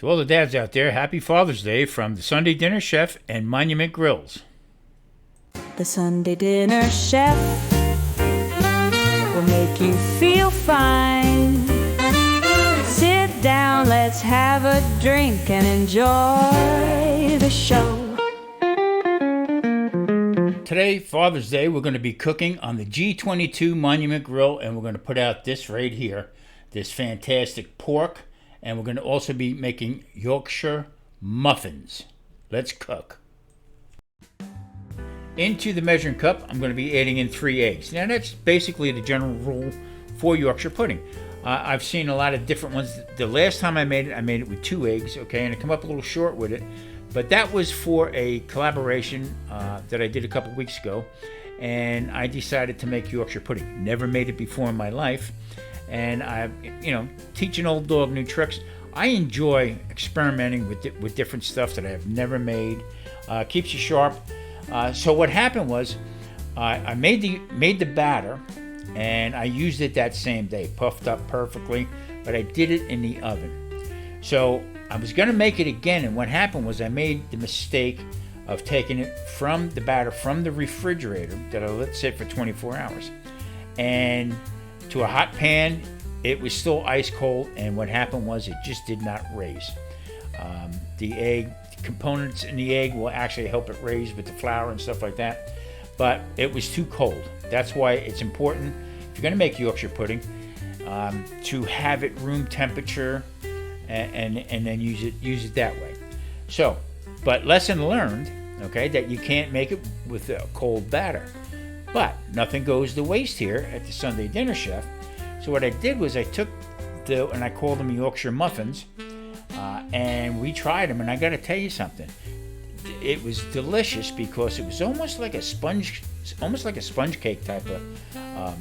To all the dads out there, happy Father's Day from the Sunday Dinner Chef and Monument Grills. The Sunday Dinner Chef will make you feel fine. Sit down, let's have a drink and enjoy the show. Today, Father's Day, we're going to be cooking on the G22 Monument Grill, and we're going to put out this right here, this fantastic pork, and we're going to also be making Yorkshire muffins. Let's cook. Into the measuring cup, I'm going to be adding in 3 eggs. Now, that's basically the general rule for Yorkshire pudding. I've seen a lot of different ones. The last time I made it with 2 eggs, okay, and I come up a little short with it. But that was for a collaboration that I did a couple weeks ago, and I decided to make Yorkshire pudding. Never made it before in my life, and teach an old dog new tricks. I enjoy experimenting with different stuff that I have never made. Keeps you sharp. So what happened was, I made the batter, and I used it that same day, puffed up perfectly, but I did it in the oven. So I was going to make it again, and what happened was I made the mistake of taking it from the batter from the refrigerator that I let sit for 24 hours and to a hot pan. It was still ice cold, and what happened was it just did not raise. The egg components in the egg will actually help it raise with the flour and stuff like that, but it was too cold. That's why it's important, if you're going to make Yorkshire pudding, to have it room temperature and then use it that way. So, but lesson learned, okay, that you can't make it with a cold batter. But nothing goes to waste here at the Sunday Dinner Chef. So what I did was I took and I called them Yorkshire muffins, and we tried them, and I got to tell you something. It was delicious because it was almost like a sponge cake type of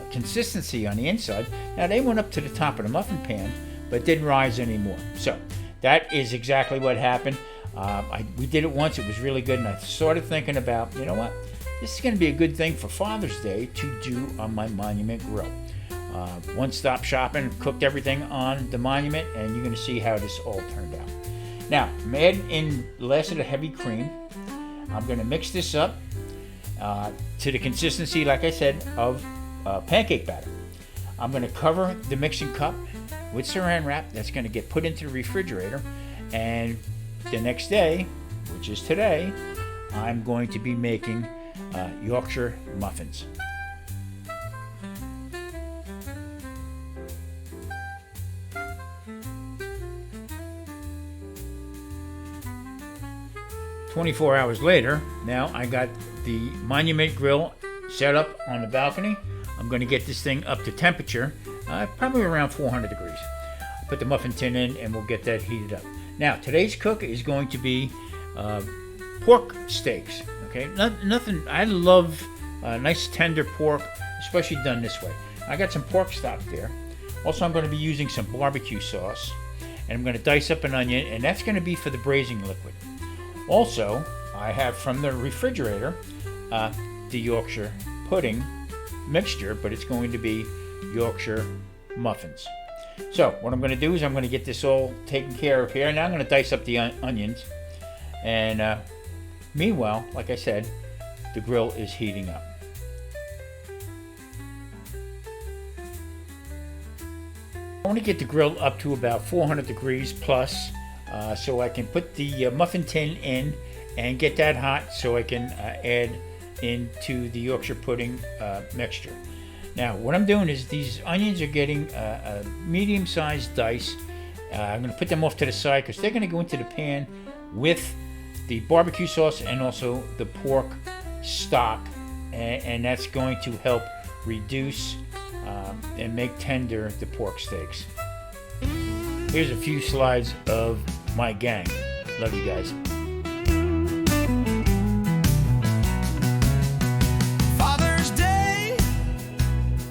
consistency on the inside. Now they went up to the top of the muffin pan, but didn't rise anymore. So that is exactly what happened. We did it once. It was really good, and I started thinking about, you know what? This is going to be a good thing for Father's Day to do on my Monument Grill. One-stop shopping, cooked everything on the Monument, and you're going to see how this all turned out. Now, I'm adding in less of the heavy cream. I'm going to mix this up to the consistency, like I said, of pancake batter. I'm going to cover the mixing cup with saran wrap. That's going to get put into the refrigerator, and the next day, which is today, I'm going to be making Yorkshire muffins. "24 hours later, now I got the Monument Grill set up on the balcony. I'm going to get this thing up to temperature, probably around 400 degrees. Put the muffin tin in, and we'll get that heated up. Now, today's cook is going to be pork steaks. Okay, nothing. I love nice tender pork, especially done this way. I got some pork stock there. Also, I'm going to be using some barbecue sauce, and I'm going to dice up an onion, and that's going to be for the braising liquid. Also, I have from the refrigerator the Yorkshire pudding mixture, but it's going to be Yorkshire muffins. So what I'm going to do is I'm going to get this all taken care of here. Now I'm going to dice up the onions, and meanwhile, like I said, the grill is heating up. I want to get the grill up to about 400 degrees plus, so I can put the muffin tin in and get that hot so I can add into the Yorkshire pudding mixture. Now what I'm doing is these onions are getting a medium-sized dice. I'm going to put them off to the side because they're going to go into the pan with the barbecue sauce and also the pork stock, and that's going to help reduce and make tender the pork steaks. Here's a few slides of my gang. Love you guys. Father's Day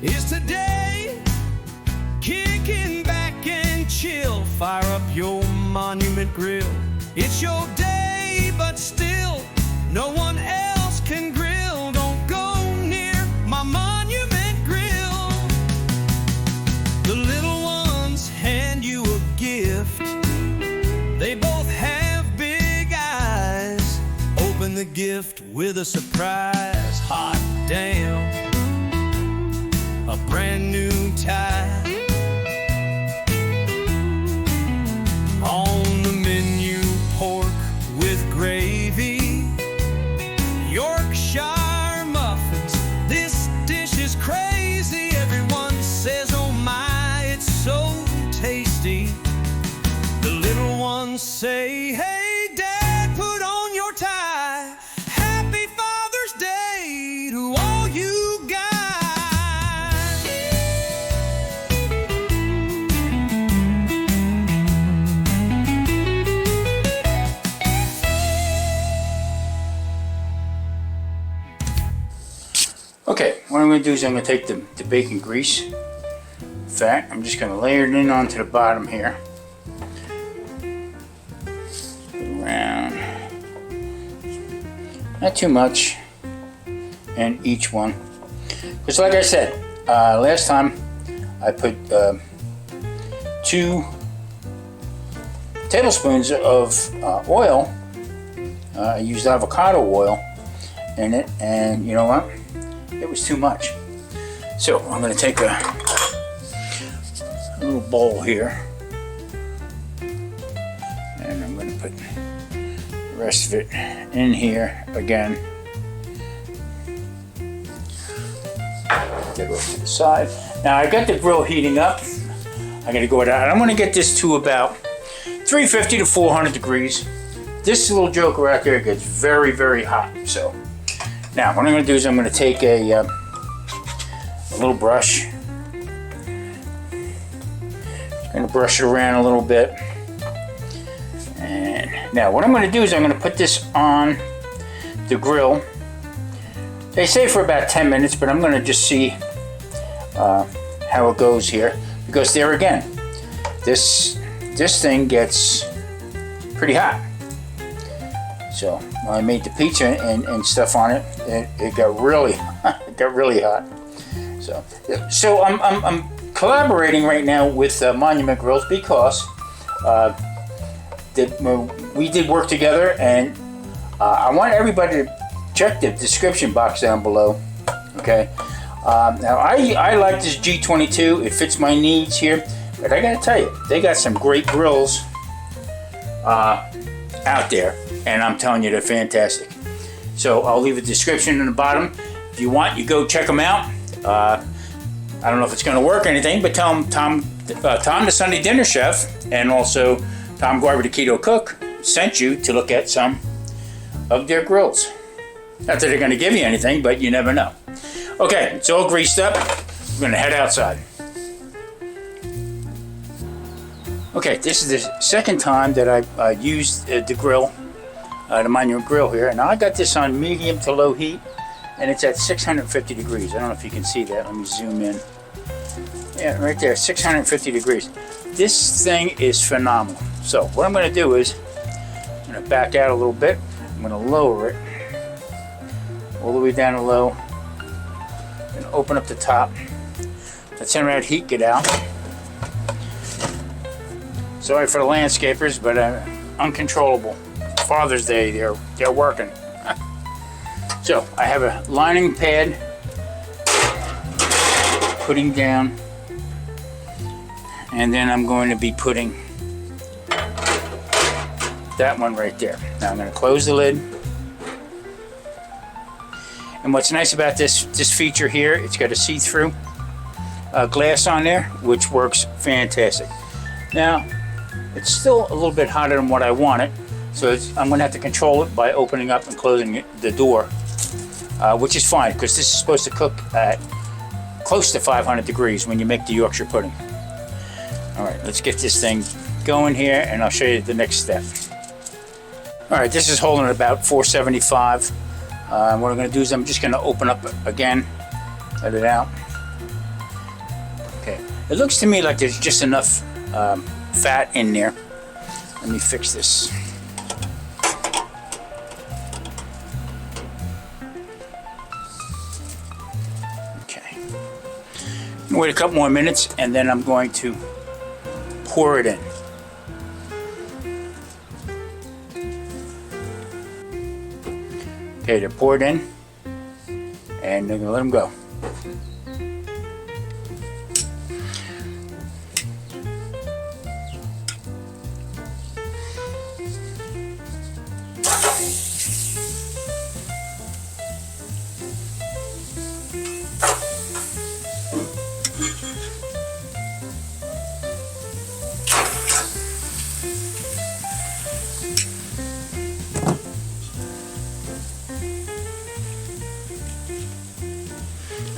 is today. Kicking back and chill. Fire up your Monument Grill. It's your day, but still, no one else can grill. Don't go near my Monument Grill. The little ones hand you a gift. They both have big eyes. Open the gift with a surprise. Hot damn, a brand new tie. On the menu, pork with gravy, Yorkshire muffins. This dish is crazy. Everyone says, oh my, it's so tasty. The little ones say, hey Dad, put on your tie. Happy Father's Day to all you guys. Okay, what I'm going to do is I'm going to take the bacon grease fat. I'm just going to layer it in onto the bottom here. Around. Not too much. And each one. Because like I said, last time I put 2 tablespoons of oil. I used avocado oil in it, and you know what? It was too much. So I'm going to take a little bowl here, and I'm going to put the rest of it in here again. Get it off to the side. Now I got the grill heating up. I'm going to go down. I'm going to get this to about 350 to 400 degrees. This little joker out there gets very, very hot. So now what I'm going to do is I'm going to take a little brush. Just going to brush it around a little bit. And now what I'm going to do is I'm going to put this on the grill. They say for about 10 minutes, but I'm going to just see how it goes here. Because there again, this thing gets pretty hot. So when I made the pizza and stuff on it, it got really it got really hot. So I'm collaborating right now with Monument Grills because we did work together, and I want everybody to check the description box down below. Okay. Now I like this G22. It fits my needs here, but I gotta tell you, they got some great grills out there, and I'm telling you, they're fantastic. So I'll leave a description in the bottom. If you want, you go check them out. I don't know if it's going to work or anything, but tell them Tom the Sunday Dinner Chef, and also Tom Garber the Keto Cook, sent you to look at some of their grills. Not that they're going to give you anything, but you never know. Okay, it's all greased up. We're going to head outside. Okay, this is the second time that I used the grill, the Monument grill here, and I got this on medium to low heat, and it's at 650 degrees. I don't know if you can see that. Let me zoom in. Yeah, right there, 650 degrees. This thing is phenomenal. So what I'm going to do is I'm going to back out a little bit. I'm going to lower it all the way down to low. I'm going to open up the top. Let some of that heat get out. Sorry for the landscapers, but uncontrollable. Father's Day, they're working. So I have a lining pad putting down, and then I'm going to be putting that one right there. Now I'm going to close the lid. And what's nice about this feature here, it's got a see-through glass on there, which works fantastic. Now, it's still a little bit hotter than what I wanted, so I'm going to have to control it by opening up and closing the door, which is fine because this is supposed to cook at close to 500 degrees when you make the Yorkshire pudding. All right, let's get this thing going here, and I'll show you the next step. All right, this is holding at about 475. What I'm going to do is I'm just going to open up again, let it out. Okay, it looks to me like there's just enough fat in there. Let me fix this. Okay. Wait a couple more minutes, and then I'm going to pour it in. Okay, they're poured in, and they're gonna let them go.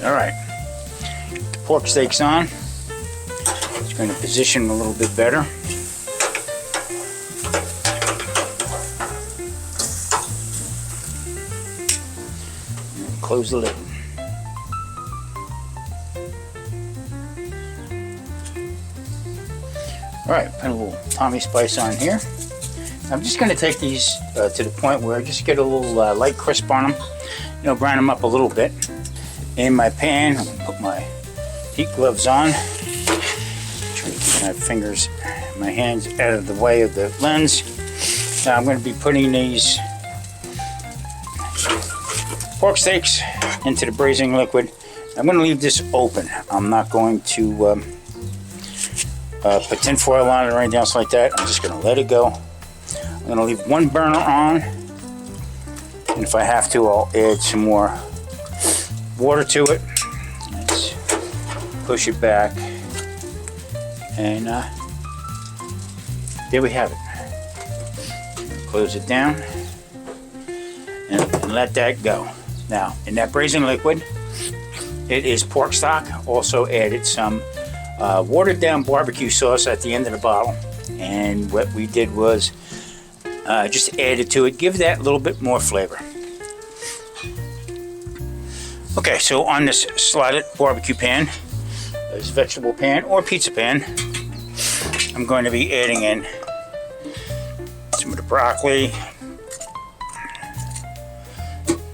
All right, the pork steak's on. It's going to position a little bit better. And close the lid. All right, put a little Tommy spice on here. I'm just going to take these to the point where I just get a little light crisp on them. You know, brown them up a little bit. In my pan, I'm going to put my heat gloves on. Try to keep my fingers, my hands out of the way of the lens. Now I'm going to be putting these pork steaks into the braising liquid. I'm going to leave this open. I'm not going to put tin foil on it or anything else like that. I'm just going to let it go. I'm going to leave one burner on. And if I have to, I'll add some more water to it. Let's push it back, and there we have it. Close it down and let that go. Now, in that braising liquid, it is pork stock. Also added some watered down barbecue sauce at the end of the bottle, and what we did was just add it to it, give that a little bit more flavor. Okay, so on this slotted barbecue pan, this vegetable pan or pizza pan, I'm going to be adding in some of the broccoli,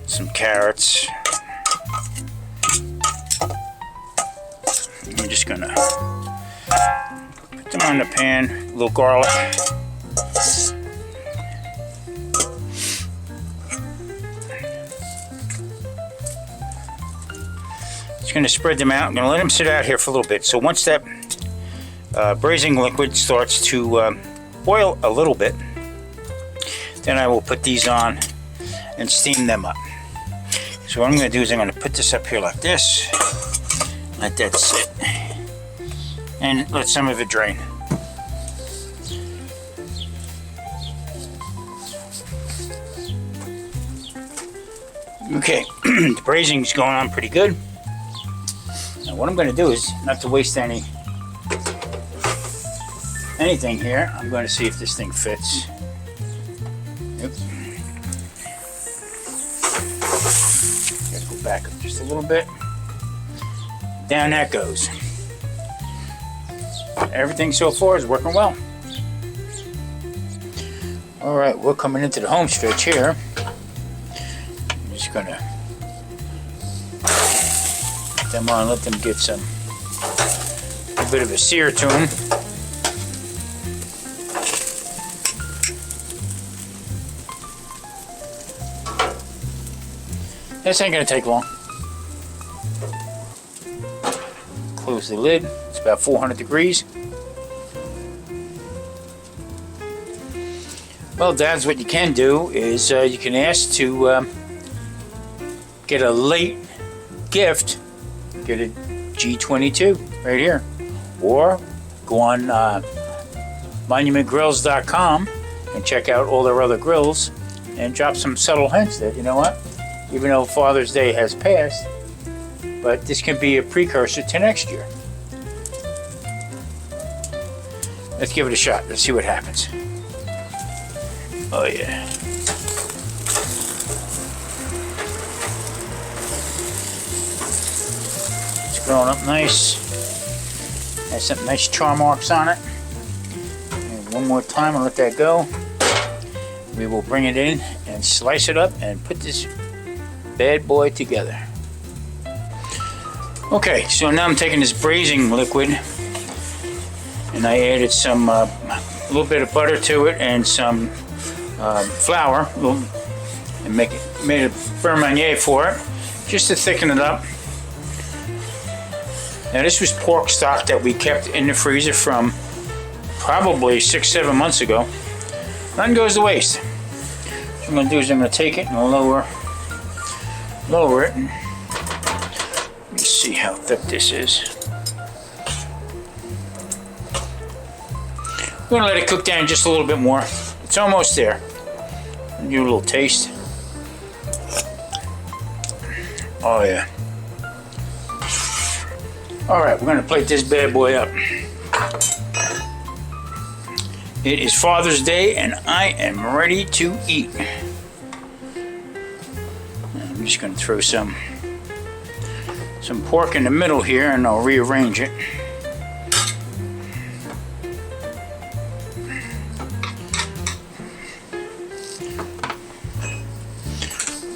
some carrots. I'm just going to put them on the pan, a little garlic. Going to spread them out. I'm going to let them sit out here for a little bit. So once that braising liquid starts to boil a little bit, then I will put these on and steam them up. So what I'm going to do is I'm going to put this up here like this, let that sit, and let some of it drain. Okay, the braising's going on pretty good. Now what I'm going to do is, not to waste anything here, I'm going to see if this thing fits. Yep. Gotta go back up just a little bit. Down that goes. Everything so far is working well. Alright, we're coming into the home stretch here. I'm just going to them on, let them get a bit of a sear to them. This ain't gonna take long. Close the lid. It's about 400 degrees. Well, Dads, what you can do is you can ask to get a late gift. Get a G22 right here, or go on monumentgrills.com and check out all their other grills and drop some subtle hints that, you know what, even though Father's Day has passed, but this can be a precursor to next year. Let's give it a shot. Let's see what happens. Oh yeah. Growing up nice. Has some nice char marks on it. And one more time and let that go. We will bring it in and slice it up and put this bad boy together. Okay, so now I'm taking this braising liquid and I added some a little bit of butter to it and some flour, and made a beurre marnier for it, just to thicken it up. Now this was pork stock that we kept in the freezer from probably 6-7 months ago. None goes to waste. What I'm going to do is I'm going to take it and lower it. And let me see how thick this is. I'm going to let it cook down just a little bit more. It's almost there. Give you a little taste. Oh yeah. Alright, we're going to plate this bad boy up. It is Father's Day and I am ready to eat. I'm just going to throw some pork in the middle here and I'll rearrange it.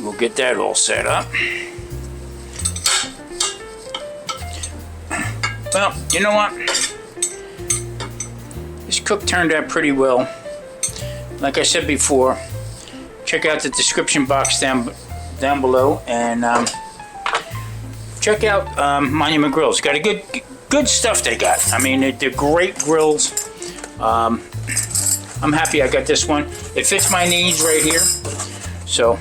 We'll get that all set up. Well, you know what? This cook turned out pretty well. Like I said before, check out the description box down below and check out Monument Grills. Got a good stuff they got. I mean, they're great grills. I'm happy I got this one. It fits my needs right here. So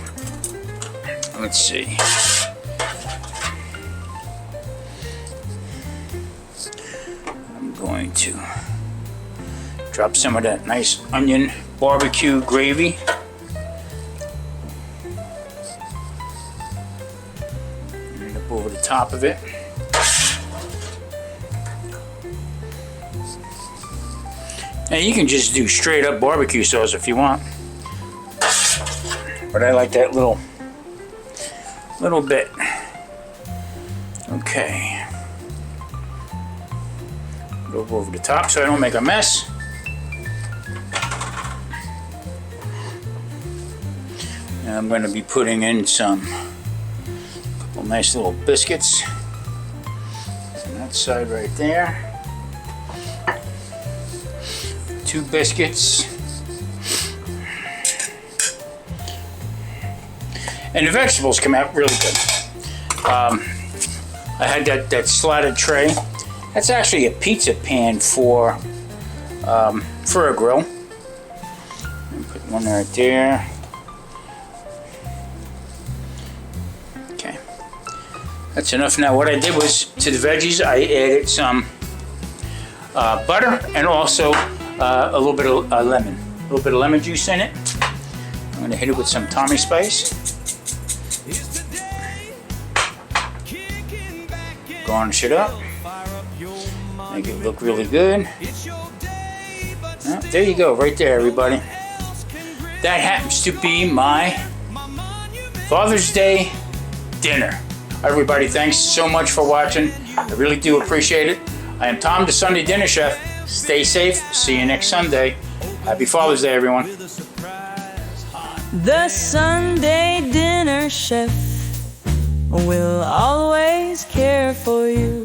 let's see. I'm going to drop some of that nice onion barbecue gravy. And up over the top of it. Now you can just do straight up barbecue sauce if you want. But I like that little bit. Okay. Go over the top so I don't make a mess. And I'm going to be putting in a couple nice little biscuits on that side right there. 2 biscuits. And the vegetables come out really good. I had that slotted tray. That's actually a pizza pan for a grill. Put one right there. Okay, that's enough. Now what I did was, to the veggies, I added some butter and also a little bit of lemon. A little bit of lemon juice in it. I'm going to hit it with some Tommy spice. Garnish it up. Make it look really good. Well, there you go, right there, everybody. That happens to be my Father's Day dinner. Everybody, thanks so much for watching. I really do appreciate it. I am Tom, the Sunday Dinner Chef. Stay safe. See you next Sunday. Happy Father's Day, everyone. The Sunday Dinner Chef will always care for you.